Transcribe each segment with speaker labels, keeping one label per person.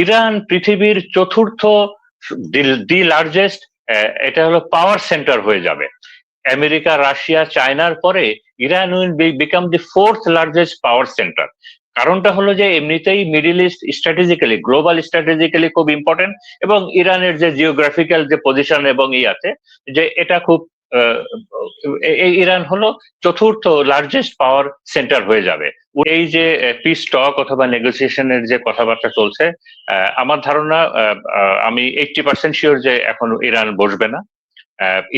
Speaker 1: Iran পৃথিবীর চতুর্থ the largest, এটা হলো পাওয়ার সেন্টার হয়ে যাবে। আমেরিকা, রাশিয়া, চায়নার পরে Iran will become the fourth largest power centre. কারণটা হলো যে এমনিতেই middle east strategically, global strategically খুব ইম্পর্টেন্ট, এবং ইরানের যে জিওগ্রাফিক্যাল যে পজিশন এবং আছে, যে এটা খুব ইরান হলো চতুর্থ লার্জেস্ট পাওয়ার সেন্টার হয়ে যাবে। এই যে পিস টক অথবা নেগোসিয়েশনের যে কথাবার্তা চলছে, আমার ধারণা, আমি 80% শিওর যে এখন ইরান বসবে না।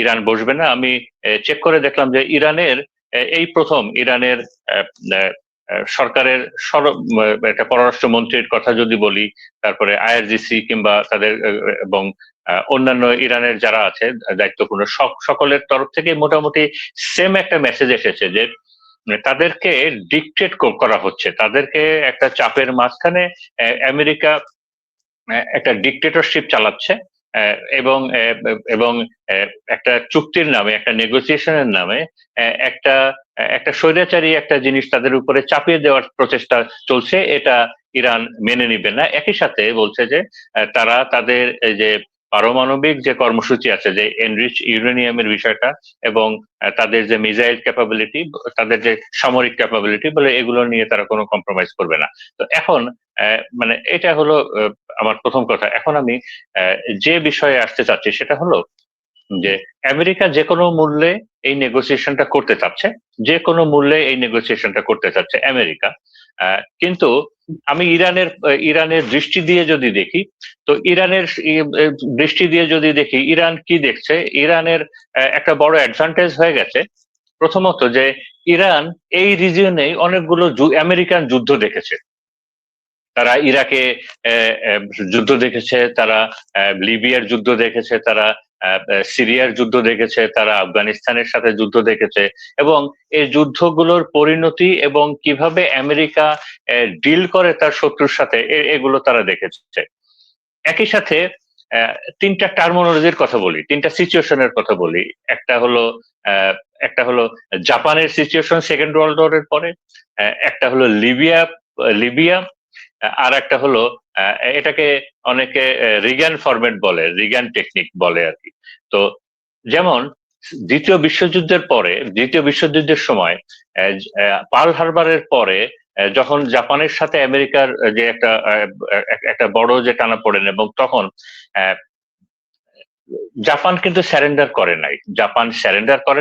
Speaker 1: ইরান বসবে না। আমি চেক করে দেখলাম যে ইরানের এই প্রথম ইরানের সরকারের একটা পররাষ্ট্রমন্ত্রীর কথা যদি বলি, তারপরে আইআরজিসি কিংবা তাদের এবং অন্যান্য ইরানের যারা আছে দায়িত্বপূর্ণ সকলের তরফ থেকে মোটামুটি সেম একটা মেসেজ এসেছে যে তাদেরকে ডিকটেট করা হচ্ছে, তাদেরকে একটা চাপের মাঝখানে আমেরিকা একটা ডিকটেটরশিপ চালাচ্ছে, এবং এবং একটা চুক্তির নামে, একটা নেগোসিয়েশনের নামে একটা একটা স্বৈরাচারী একটা জিনিস তাদের উপরে চাপিয়ে দেওয়ার প্রচেষ্টা চলছে। এটা ইরান মেনে নিবে না। একই সাথে বলছে যে তারা তাদের যে পারমাণবিক যে কর্মসূচি আছে, যে এনরিচ ইউরেনিয়ামের বিষয়টা এবং তাদের যে মিসাইল ক্যাপাবিলিটি, তাদের যে সামরিক ক্যাপাবিলিটি বলে, এগুলো নিয়ে তারা কোনো কম্প্রোমাইজ করবে না। তো এখন মানে এটা হলো আমার প্রথম কথা। এখন আমি যে বিষয়ে আসতে চাচ্ছি সেটা হলো যে আমেরিকা যে কোনো মূল্যে এই নেগোসিয়েশনটা করতে চাচ্ছে, যে কোনো মূল্যে এই নেগোসিয়েশনটা করতে চাচ্ছে আমেরিকা। কিন্তু আমি ইরানের দৃষ্টি দিয়ে যদি দেখি, তো ইরানের দৃষ্টি দিয়ে যদি দেখি, ইরান কি দেখছে, ইরানের একটা বড় অ্যাডভান্টেজ হয়ে গেছে। প্রথমত যে ইরান এই রিজিয়নে অনেকগুলো আমেরিকান যুদ্ধ দেখেছে। তারা ইরাকে যুদ্ধ দেখেছে, তারা লিবিয়ার যুদ্ধ দেখেছে, তারা সিরিয়ার যুদ্ধ দেখেছে, তারা আফগানিস্তানের সাথে যুদ্ধ দেখেছে, এবং এই যুদ্ধগুলোর পরিণতি এবং কিভাবে আমেরিকা ডিল করে তার শত্রুর সাথে, এগুলো তারা দেখেছে। একই সাথে তিনটা টার্মিনোলজির কথা বলি, তিনটা সিচুয়েশনের কথা বলি। একটা হলো জাপানের সিচুয়েশন সেকেন্ড ওয়ার্ল্ড ওয়ারের পরে, একটা হলো লিবিয়া, আর একটা হলো এটাকে অনেকে রিগান ফরম্যাট বলে, রিগান টেকনিক বলে আর কি। তো যেমন দ্বিতীয় বিশ্বযুদ্ধের সময় পার্ল হারবারের পরে যখন জাপানের সাথে আমেরিকার যে একটা বড় যে টানাপোড়েন, এবং তখন জাপান কিন্তু স্যারেন্ডার করে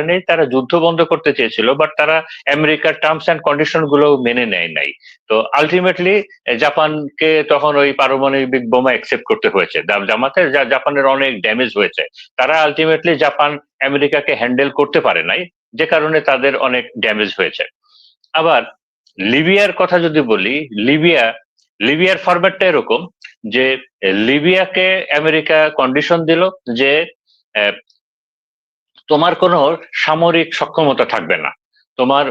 Speaker 1: নাই। তারা যুদ্ধ বন্ধ করতে চেয়েছিল, বাট তারা আমেরিকার টার্মস অ্যান্ড কন্ডিশন গুলো মেনে নেয় নাই। তো আলটিমেটলি জাপানকে তখন ওই পারমাণবিক বোমা অ্যাকসেপ্ট করতে হয়েছে। জাপানের অনেক ড্যামেজ হয়েছে। তারা আলটিমেটলি জাপান আমেরিকাকে হ্যান্ডেল করতে পারে নাই, যে কারণে তাদের অনেক ড্যামেজ হয়েছে। আবার লিবিয়ার কথা যদি বলি, লিবিয়ার ফরম্যাটটা এরকম যে লিবিয়াকে আমেরিকা কন্ডিশন দিল যে তোমার কোনো সামরিক সক্ষমতা থাকবে না, তোমার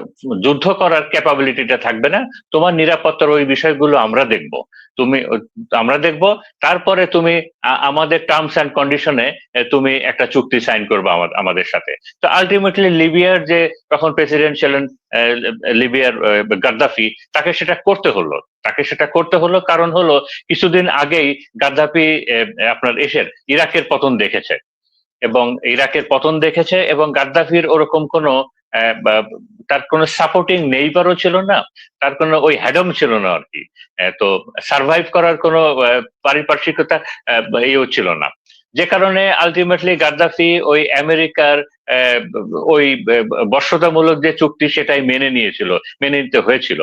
Speaker 1: যুদ্ধ করার ক্যাপাবিলিটিটা থাকবে না, তোমার নিরাপত্তার ওই বিষয়গুলো আমরা দেখব, তারপরে তুমি আমাদের টার্মস অ্যান্ড কন্ডিশনে তুমি একটা চুক্তি সাইন করবে আমাদের সাথে। তো আলটিমেটলি লিবিয়ার যে তখন প্রেসিডেন্ট ছিলেন লিবিয়ার গাদ্দাফি, তাকে সেটা করতে হলো কারণ হলো কিছুদিন আগেই গাদ্দাফি আপনার ইরাকের পতন দেখেছে, এবং গাদ্দাফির ওরকম কোনো তার কোনো সাপোর্টিং নেইবারও ছিল না, তার কোনো ওই হ্যাডম ছিল না আর কি। তো সার্ভাইভ করার কোনো পারিপার্শ্বিকতা ইয়েও ছিল না, যে কারণে আলটিমেটলি গাদ্দাফি ওই আমেরিকার ওই বশ্যতামূলক যে চুক্তি সেটাই মেনে নিতে হয়েছিল।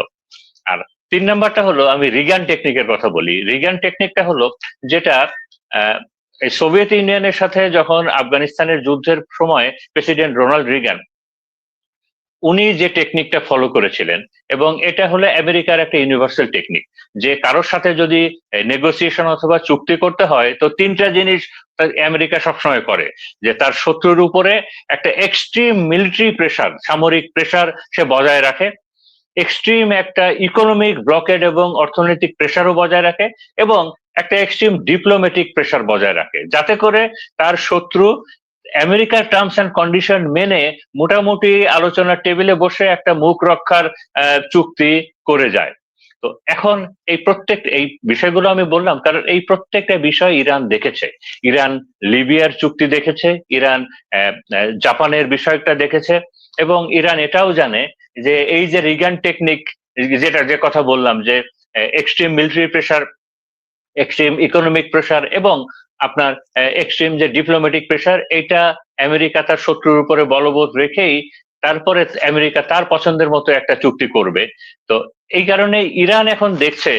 Speaker 1: আর 3 নাম্বারটা হলো, আমি রিগান টেকনিকের কথা বলি। রিগান টেকনিকটা হলো যেটা এই সোভিয়েত ইউনিয়নের সাথে যখন আফগানিস্তানের যুদ্ধের সময় প্রেসিডেন্ট রোনাল্ড রিগান উনি যে টেকনিকটা ফলো করেছিলেন, এবং এটা হলো আমেরিকার একটা ইউনিভার্সাল টেকনিক, যে কারোর সাথে যদি নেগোসিয়েশন অথবা চুক্তি করতে হয়, তো 3টা জিনিস আমেরিকা সবসময় করে, যে তার শত্রুর উপরে একটা এক্সট্রিম মিলিটারি প্রেসার, সামরিক প্রেসার সে বজায় রাখে, এক্সট্রিম একটা ইকোনমিক ব্লকেড এবং অর্থনৈতিক প্রেসারও বজায় রাখে, এবং একটা এক্সট্রিম ডিপ্লোম্যাটিক প্রেসার বজায় রাখে, যাতে করে তার শত্রু আমেরিকার টার্মস অ্যান্ড কন্ডিশন মেনে মোটামুটি আলোচনার টেবিলে বসে একটা মুখ রক্ষার চুক্তি করে যায়। তো তো এখন এই বিষয়গুলো আমি বললাম কারণ এই প্রত্যেকটা বিষয় ইরান দেখেছে। ইরান লিবিয়ার চুক্তি দেখেছে, ইরান জাপানের বিষয়টা দেখেছে, এবং ইরান এটাও জানে যে এই যে রিগান টেকনিক, যে কথা বললাম যে extreme military pressure, extreme economic pressure এবং আপনার এক্সট্রিম যে ডিপ্লোম্যাটিক প্রেসার, এটা আমেরিকা তার শত্রুর উপরে বলবৎ রেখেই তারপরে আমেরিকা তার পছন্দের মতো একটা চুক্তি করবে। তো এই কারণে ইরান এখন দেখছে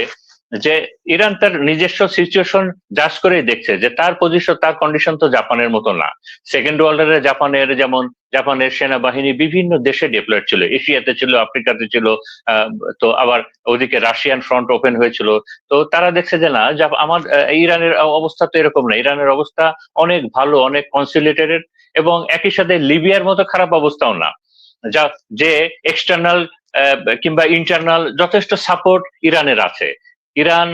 Speaker 1: যে ইরান তার নিজস্ব সিচুয়েশন জাজ করেই দেখছে যে তার পজিশন, তার কন্ডিশন তো জাপানের মতো না। সেকেন্ড ওয়ার্ল্ড জাপানের যেমন জাপানের সেনাবাহিনী বিভিন্ন দেশে ডিপ্লয়েড ছিল, এশিয়াতে ছিল, আফ্রিকাতে ছিল, তো আবার ওদিকে রাশিয়ান ফ্রন্ট ওপেন হয়েছিল। তো তারা দেখছে যে না, আমার ইরানের অবস্থা তো এরকম না, ইরানের অবস্থা অনেক ভালো, অনেক কনসিলিটেটেড, এবং একই সাথে লিবিয়ার মতো খারাপ অবস্থাও না, যা যে এক্সটার্নাল কিংবা ইন্টারনাল যথেষ্ট সাপোর্ট ইরানের আছে। ইরান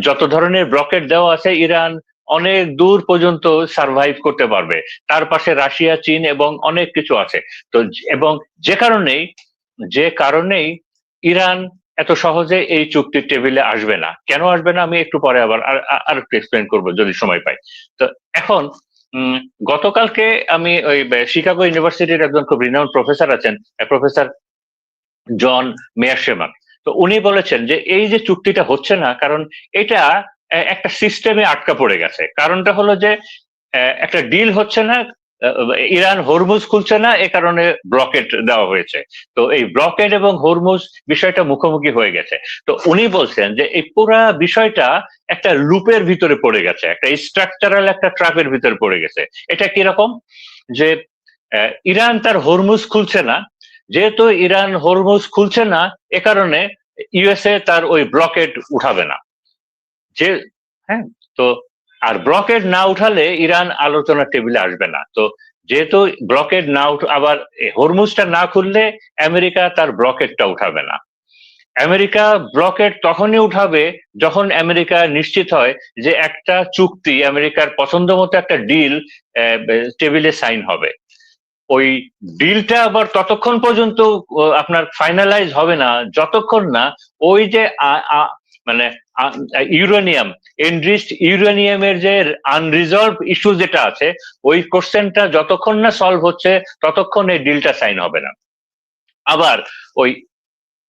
Speaker 1: যত ধরনের ব্লকেট দেওয়া আছে, ইরান অনেক দূর পর্যন্ত সার্ভাইভ করতে পারবে। তার পাশে রাশিয়া, চীন এবং অনেক কিছু আছে। তো এবং যে কারণেই ইরান এত সহজে এই চুক্তির টেবিলে আসবে না। কেন আসবে না আমি একটু পরে আবার আর একটু এক্সপ্লেন করবো যদি সময় পাই। তো এখন গতকালকে আমি ওই শিকাগো ইউনিভার্সিটির একজন খুব রিনাউন্ড প্রফেসর আছেন, প্রফেসর জন মেয়ারশেমান। তো উনি বলেছেন যে এই যে চুক্তিটা হচ্ছে না, কারণ এটা একটা সিস্টেমে আটকা পড়ে গেছে। কারণটা হলো যে একটা ডিল হচ্ছে না, ইরান হরমুজ খুলছে না, এ কারণে ব্লকেট দেওয়া হয়েছে। তো এই ব্লকেট এবং হরমুজ বিষয়টা মুখোমুখি হয়ে গেছে। তো উনি বলছেন যে এই পুরা বিষয়টা একটা লুপের ভিতরে পড়ে গেছে, একটা স্ট্রাকচারাল একটা ট্র্যাপের ভিতরে পড়ে গেছে। এটা কিরকম যে ইরান তার হরমুজ খুলছে না, যেহেতু ইরান হরমুজ খুলছে না, এ কারণে ইউএসএ তার ওই ব্লকেট উঠাবে না। যে হ্যাঁ, তো আর ব্লকেট না উঠালে ইরান আলোচনার টেবিলে আসবে না। তো যেহেতু ব্লকেট না আবার হরমুজটা না খুললে আমেরিকা তার ব্লকেটটা উঠাবে না। আমেরিকা ব্লকেট তখনই উঠাবে যখন আমেরিকা নিশ্চিত হয় যে একটা চুক্তি, আমেরিকার পছন্দ মতো একটা ডিল টেবিলে সাইন হবে। ওই ডিলটা আবার ততক্ষণ পর্যন্ত আপনার ফাইনালাইজ হবে না যতক্ষণ না ওই যে মানে ইউরেনিয়াম, এনরিচড ইউরেনিয়ামের যে আনরিজলভ ইস্যু যেটা আছে, ওই কোশ্চেনটা যতক্ষণ না সলভ হচ্ছে ততক্ষণ এই ডিলটা সাইন হবে না। আবার ওই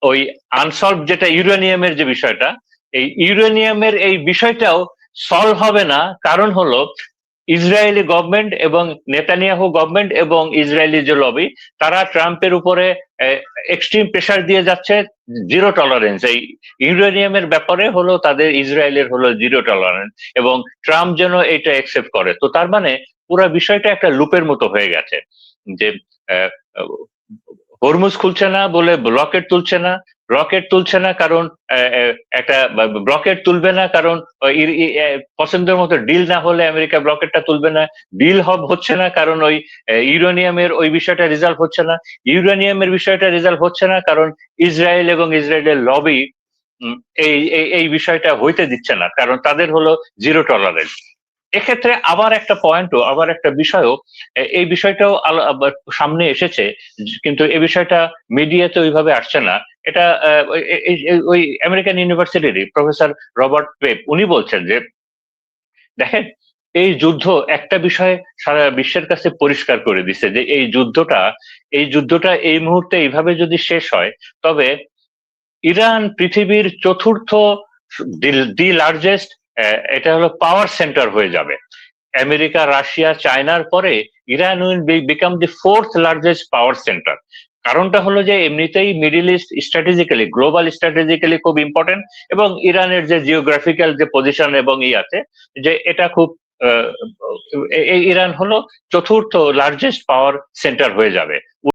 Speaker 1: ওই আনসলভ যেটা ইউরেনিয়ামের যে বিষয়টা, এই ইউরেনিয়ামের এই বিষয়টাও সলভ হবে না। কারণ হলো ইসরায়েলি গভর্নমেন্ট এবং নেতানিয়াহু গভর্নমেন্ট এবং ইসরায়েলি যে লবি, তারা ট্রাম্পের উপরে এক্সট্রিম প্রেসার দিয়ে যাচ্ছে, জিরো টলারেন্স। এই ইউরেনিয়ামের ব্যাপারে হলো তাদের, ইসরায়েলের হলো জিরো টলারেন্স, এবং ট্রাম্প যেন এটা একসেপ্ট করে। তো তার মানে পুরো বিষয়টা একটা লুপের মতো হয়ে গেছে যে হরমুজ খুলছে না বলে রকেট তুলছে না কারণ একটা ব্লকেট তুলবে না, কারণ পছন্দের মতো ডিল না হলে আমেরিকা ব্লকেটটা তুলবে না। ডিল হচ্ছে না কারণ ওই ইউরেনিয়ামের ওই বিষয়টা রিজলভ হচ্ছে না। ইউরেনিয়ামের বিষয়টা রিজলভ হচ্ছে না কারণ ইসরায়েল এবং ইসরায়েলের লবি এই এই বিষয়টা হইতে দিচ্ছে না, কারণ তাদের হলো জিরো টলারেন্স। এক্ষেত্রে আবার একটা পয়েন্টও, আবার একটা বিষয়ও, এই বিষয়টাও সামনে এসেছে, কিন্তু এই বিষয়টা মিডিয়াতে ওইভাবে আসছে না। এটা ওই আমেরিকান ইউনিভার্সিটির প্রফেসর রবার্ট পেপ উনি বলছেন যে দেখেন, এই যুদ্ধ একটা বিষয় সারা বিশ্বের কাছে পরিষ্কার করে দিচ্ছে যে এই যুদ্ধটা এই মুহূর্তে এইভাবে যদি শেষ হয়, তবে ইরান পৃথিবীর চতুর্থ দি লার্জেস্ট, এটা হলো পাওয়ার সেন্টার হয়ে যাবে। আমেরিকা, রাশিয়া, চায়নার পরে Iran will become the fourth largest power centre. কারণটা হলো যে এমনিতেই middle east strategically, global strategically খুব ইম্পর্টেন্ট, এবং ইরানের যে জিওগ্রাফিক্যাল যে পজিশন এবং আছে, যে এটা খুব ইরান হলো চতুর্থ লার্জেস্ট পাওয়ার সেন্টার হয়ে যাবে।